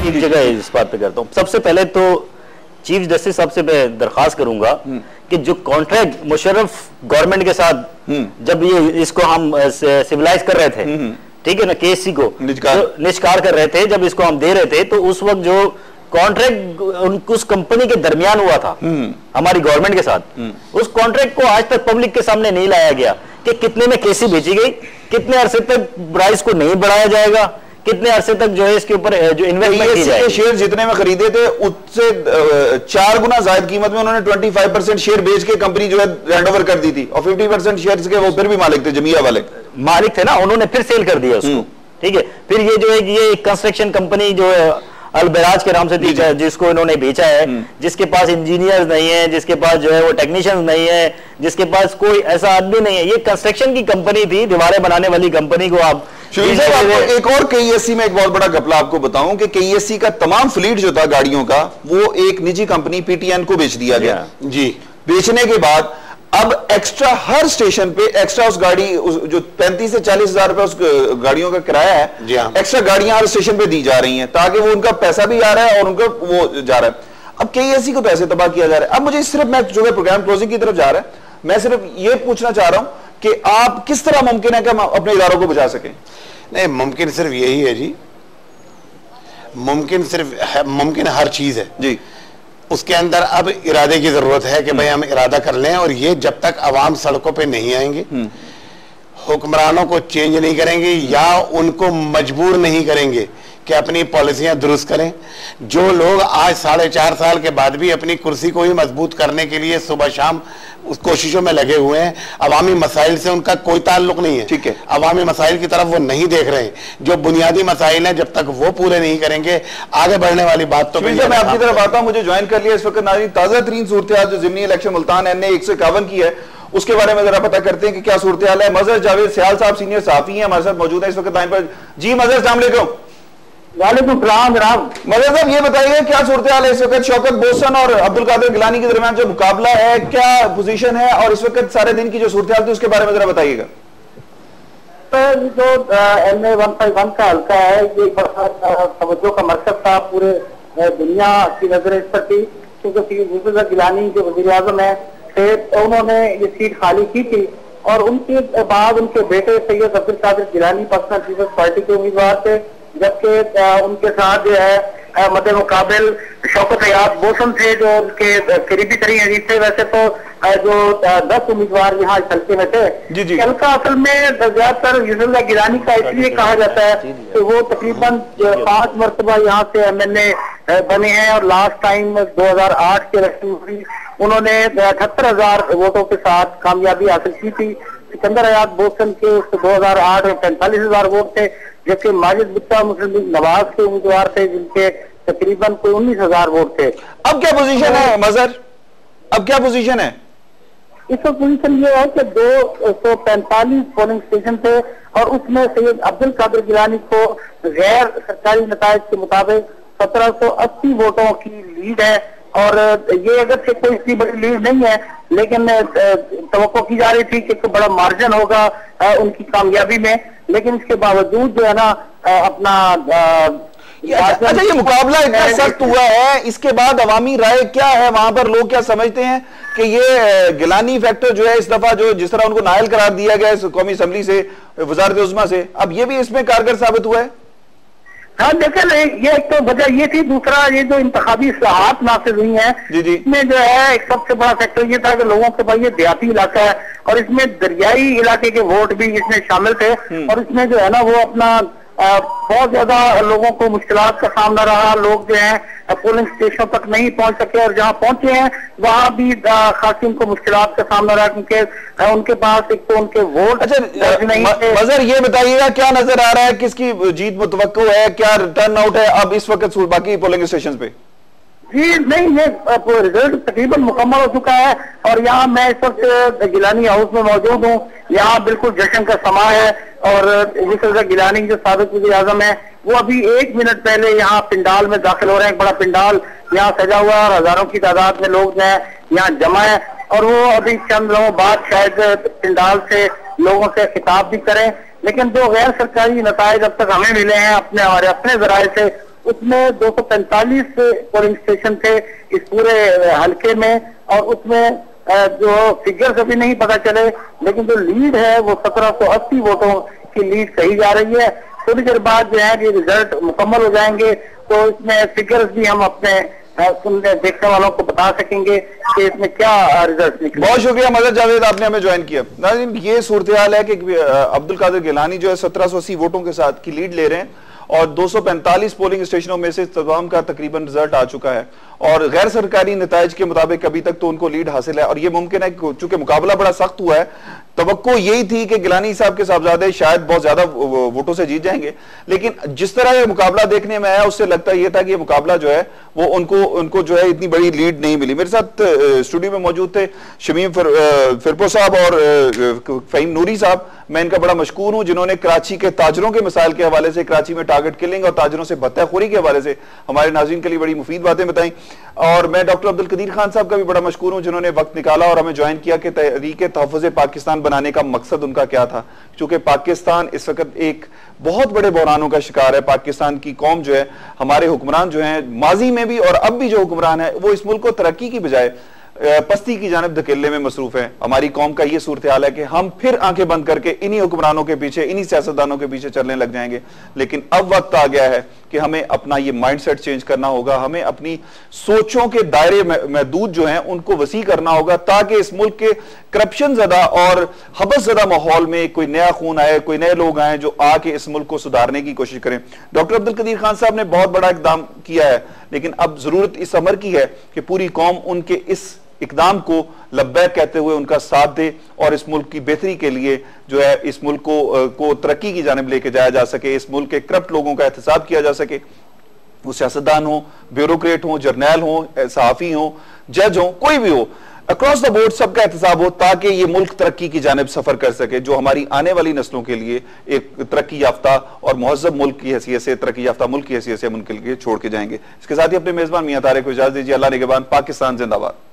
एक जगह इस बात पे करता हूँ। सबसे पहले तो चीफ जस्टिस साहब से मैं दरखास्त करूंगा कि जो कॉन्ट्रैक्ट मुशर्रफ गवर्नमेंट के साथ जब ये इसको हम सिविलाइज कर रहे थे, ठीक है ना, केसी को निष्कार कर रहे थे, जब इसको हम दे रहे थे तो उस वक्त जो कॉन्ट्रैक्ट उस कंपनी के दरमियान हुआ था हमारी गवर्नमेंट के साथ, उस कॉन्ट्रैक्ट को आज तक पब्लिक के सामने नहीं लाया गया कि कितने में केसी बेची गई, कितने अरसे तक प्राइस को नहीं बढ़ाया जाएगा, कितने अरसे तक जो है इसके ऊपर जो इन्वेस्टमेंट की जाएगी। शेयर जितने में खरीदे थे उससे 4 गुना ज्यादा कीमत में उन्होंने 25% शेयर बेच के कंपनी जो है हैंडओवर कर दी थी और 50% शेयर के वो फिर भी मालिक थे, जमिया वाले मालिक थे ना, उन्होंने फिर सेल कर दिया उसको, ठीक है। फिर ये जो है ये कंस्ट्रक्शन कंपनी जो है अलबराज के नाम से जिसको इन्होंने बेचा है, जिसके पास इंजीनियर्स नहीं है, जिसके पास जो है वो टेक्नीशियंस नहीं है, जिसके पास कोई ऐसा आदमी नहीं है, ये कंस्ट्रक्शन की कंपनी थी, दीवारें बनाने वाली कंपनी को आप एक और केईएससी में एक बहुत बड़ा घपला आपको बताऊं कि केईएससी का तमाम फ्लीट जो था गाड़ियों का वो एक निजी कंपनी पीटीएन को बेच दिया गया जी। बेचने के बाद अब एक्स्ट्रा हर स्टेशन पे एक्स्ट्रा उस गाड़ी जो 35 से 40 हजार रुपए उस गाड़ियों का किराया है, एक्स्ट्रा गाड़ियां हर स्टेशन पे दी जा रही हैं ताकि वो उनका पैसा भी आ रहा है और उनका वो जा रहा है। अब केईएससी को पैसे तबाह किया जा रहा है। अब मुझे सिर्फ मैं जो है प्रोग्राम क्लोजिंग की तरफ जा रहा है, मैं सिर्फ ये पूछना चाह रहा हूं कि आप किस तरह मुमकिन है कि हम अपने इदारों को बचा सकें? नहीं, मुमकिन सिर्फ यही है जी, मुमकिन हर चीज है जी, उसके अंदर अब इरादे की जरूरत है कि भाई हम इरादा कर लें। और ये जब तक अवाम सड़कों पे नहीं आएंगे, हुक्मरानों को चेंज नहीं करेंगे या उनको मजबूर नहीं करेंगे कि अपनी पॉलिसियां दुरुस्त करें, जो लोग आज 4.5 साल के बाद भी अपनी कुर्सी को ही मजबूत करने के लिए सुबह शाम उस कोशिशों में लगे हुए हैं, अवामी मसाइल से उनका कोई ताल्लुक नहीं है, ठीक है, अवामी मसाइल की तरफ वो नहीं देख रहे हैं। जो बुनियादी मसाइल हैं जब तक वो पूरे नहीं करेंगे आगे बढ़ने वाली बात तो मैं आपकी तरफ आता हूं। मुझे ज्वाइन कर लिया इस वक्त नाज़रीन, ताजा तरीन सूरत हाल जो ज़िमनी इलेक्शन मुल्तान NA 151 की है उसके बारे में जरा पता करते हैं कि क्या सूरत हाल है। मजहर जावेद सियाल साहब सीनियर सहाफी हैं, हमारे साथ मौजूद है इस वक्त लाइन पर। जी मजहर, अस्सलाम वालेकुम। वालेकुम सलाम जनाब। मजहर साहब ये बताइए क्या सूरत हाल है इस वक्त शौकत बोसन और अब्दुल कादिर गिलानी के दरमियान जो मुकाबला है, क्या पोजीशन है और इस वक्त सारे दिन की जो सूरत हाल थी उसके बारे में जरा बताइएगा। जो NA 151 का हल्का है ये बड़ा तवज्जो का मरकज था, पूरे दुनिया की नजर इस पर थी क्योंकि गिलानी जो वज़ीर आज़म है थे उन्होंने ये सीट खाली की थी और उनके बाद उनके बेटे सैयद अब्दुल कादिर गिलानी पाकिस्तान पीपल्स पार्टी के उम्मीदवार थे, जबकि उनके साथ जो है मद्दे मुकाबिल शौकत हयात बोसन थे जो उनके करीबी तरीन अजीज थे। वैसे तो जो 10 उम्मीदवार यहाँ हल्के में थे, हल्का असल में ज्यादातर यूसुफ गिलानी का इसलिए कहा जाता है कि वो तकरीबन 5 मरतबा यहाँ से MNA बने हैं और लास्ट टाइम 2008 के इलेक्शन में उन्होंने 78,000 वोटों के साथ कामयाबी हासिल की थी। सिकंदर हयात बोसन के 2008 में 45,000 वोट थे, जबकि माजिद भुट्टो मुस्लिम लीग नवाज के उम्मीदवार थे जिनके तकरीबन कोई 19,000 वोट थे। अब क्या पोजीशन है मजहर, अब क्या पोजीशन है? इस वक्त पोजीशन ये है कि 245 पोलिंग स्टेशन थे और उसमें सैयद अब्दुल कादिर गिलानी को गैर सरकारी नतायज के मुताबिक 1780 वोटों की लीड है और ये अगर से कोई इतनी बड़ी लीड नहीं है लेकिन तवक्को की जा रही थी कि बड़ा मार्जिन होगा उनकी कामयाबी में, लेकिन इसके बावजूद जो है ना अपना अच्छा ये मुकाबला इतना सख्त हुआ है, इसके बाद अवामी राय क्या है वहां पर? लोग क्या समझते हैं कि ये गिलानी फैक्टर जो है इस दफा जो जिस तरह उनको नायल करार दिया गया है कौमी असम्बली से, वजारत उज़्मा से, अब ये भी इसमें कारगर साबित हुआ है? हाँ देखें, ये एक तो वजह ये थी, दूसरा ये जो इंतखाबी इस्लाहात नाफिज हुई हैं इसमें जो है एक सबसे बड़ा फैक्टर ये था कि लोगों के पास ये देहाती इलाका है और इसमें दरियाई इलाके के वोट भी इसमें शामिल थे और इसमें जो है ना वो अपना बहुत ज्यादा लोगों को मुश्किलात का सामना रहा। लोग जो है पोलिंग स्टेशन तक नहीं पहुंच सके और जहां पहुंचे हैं वहां भी खासी उनको मुश्किलात का सामना रहा क्योंकि उनके पास एक तो उनके वोट नहीं थे। मजहर ये बताइएगा क्या नजर आ रहा है, किसकी जीत मुतवक्को है, क्या टर्न आउट है अब इस वक्त बाकी पोलिंग स्टेशन पे? जी नहीं, ये रिजल्ट तकरीबन मुकम्मल हो चुका है और यहाँ मैं इस वक्त गिलानी हाउस में मौजूद हूँ। यहाँ बिल्कुल जश्न का समा है और यूसुफ गिलानी जो साबिक वज़ीर आज़म है वो अभी 1 मिनट पहले यहाँ पिंडाल में दाखिल हो रहे हैं। एक बड़ा पिंडाल यहाँ सजा हुआ है और हजारों की तादाद में लोग जो है यहाँ जमा है और वो अभी चंद लोगों बाद शायद पिंडाल से लोगों से खिताब भी करें, लेकिन जो गैर सरकारी नताइज अब तक हमें मिले हैं हमारे अपने जराये से उसमें 245 पोलिंग स्टेशन थे इस पूरे हल्के में, और उसमें जो फिगर्स अभी नहीं पता चले, लेकिन जो लीड है वो 1780 वोटों की लीड कही जा रही है। थोड़ी देर बाद जो है ये रिजल्ट मुकम्मल हो जाएंगे तो इसमें फिगर्स भी हम अपने सुनने देखने वालों को बता सकेंगे कि इसमें क्या रिजल्ट निकले। बहुत शुक्रिया मदद जावेद, आपने हमें ज्वाइन किया। नाज़रीन, ये सूरत हाल है कि अब्दुल कादिर गिलानी जो है 1780 वोटों के साथ की लीड ले रहे हैं और 245 पोलिंग स्टेशनों में से तमाम का तकरीबन रिजल्ट आ चुका है और गैर सरकारी नताइज के मुताबिक अभी तक तो उनको लीड हासिल है। और ये मुमकिन है कि चूंकि मुकाबला बड़ा सख्त हुआ है, तवक्को यही थी कि गिलानी साहब के साहबजादे शायद बहुत ज्यादा वोटों से जीत जाएंगे, लेकिन जिस तरह ये मुकाबला देखने में आया उससे लगता यह था कि ये मुकाबला जो है वो उनको जो है इतनी बड़ी लीड नहीं मिली। मेरे साथ स्टूडियो में मौजूद थे शमीम फिरपो साहब और फहीम नूरी साहब। मैं इनका बड़ा मशकूर हूं जिन्होंने कराची के ताजरों के मिसाल के हवाले से, कराची में टारगेट किलिंग और ताजरों से भत्ताखोरी के हवाले से हमारे नाज़रीन के लिए बड़ी मुफीद बातें बताई। और मैं डॉक्टर अब्दुल कदीर खान साहब का भी बड़ा मशकूर हूं जिन्होंने वक्त निकाला और हमें ज्वाइन किया कि तहरीक तहफ़्फ़ुज़ पाकिस्तान बनाने का मकसद उनका क्या था। चूंकि पाकिस्तान इस वक्त एक बहुत बड़े बहरानों का शिकार है। पाकिस्तान की कौम जो है, हमारे हुक्मरान जो हैं माजी में भी और अब भी जो हुक्मरान है, वो इस मुल्क को तरक्की की बजाय पस्ती की जानिब धकेलने में मसरूफ है। हमारी कौम का ये सूरत हाल है कि हम फिर आंखें बंद करके इन्हीं हुक्मरानों के पीछे, इन्हीं सियासतदानों के पीछे चलने लग जाएंगे। लेकिन अब वक्त आ गया है कि हमें अपना ये माइंडसेट चेंज करना होगा, हमें अपनी सोचों के दायरे महदूद जो हैं उनको वसी करना होगा, ताकि इस मुल्क के करप्शन ज़दा और हबस ज़दा माहौल में कोई नया खून आए, कोई नए लोग आए जो आके इस मुल्क को सुधारने की कोशिश करें। डॉक्टर अब्दुल कदीर खान साहब ने बहुत बड़ा इकदाम किया है, लेकिन अब जरूरत इस अमर की है कि पूरी कौम उनके इस इकदाम को लब्बैक कहते हुए उनका साथ दे और इस मुल्क की बेहतरी के लिए जो है इस मुल्क को तरक्की की जानिब लेके जाया जा सके, इस मुल्क के करप्ट लोगों का एहतसाब किया जा सके। वो सियासतदान हो, ब्यूरोक्रेट हो, जर्नैल हो, सहाफ़ी हो, जज हो, कोई भी हो, अक्रॉस द बोर्ड सबका एहतसाब हो, ताकि ये मुल्क तरक्की की जानिब सफर कर सके, जो हमारी आने वाली नस्लों के लिए एक तरक्की याफ्ता और मुहज़्ज़ब मुल्क की हैसियत से, तरक्की याफ्ता मुल्क की हैसियत से हम उनके लिए छोड़ के जाएंगे। इसके साथ ही अपने मेजबान मियां तारिक को इजाजत दीजिए। अल्लाह निगहबान। पाकिस्तान जिंदाबाद।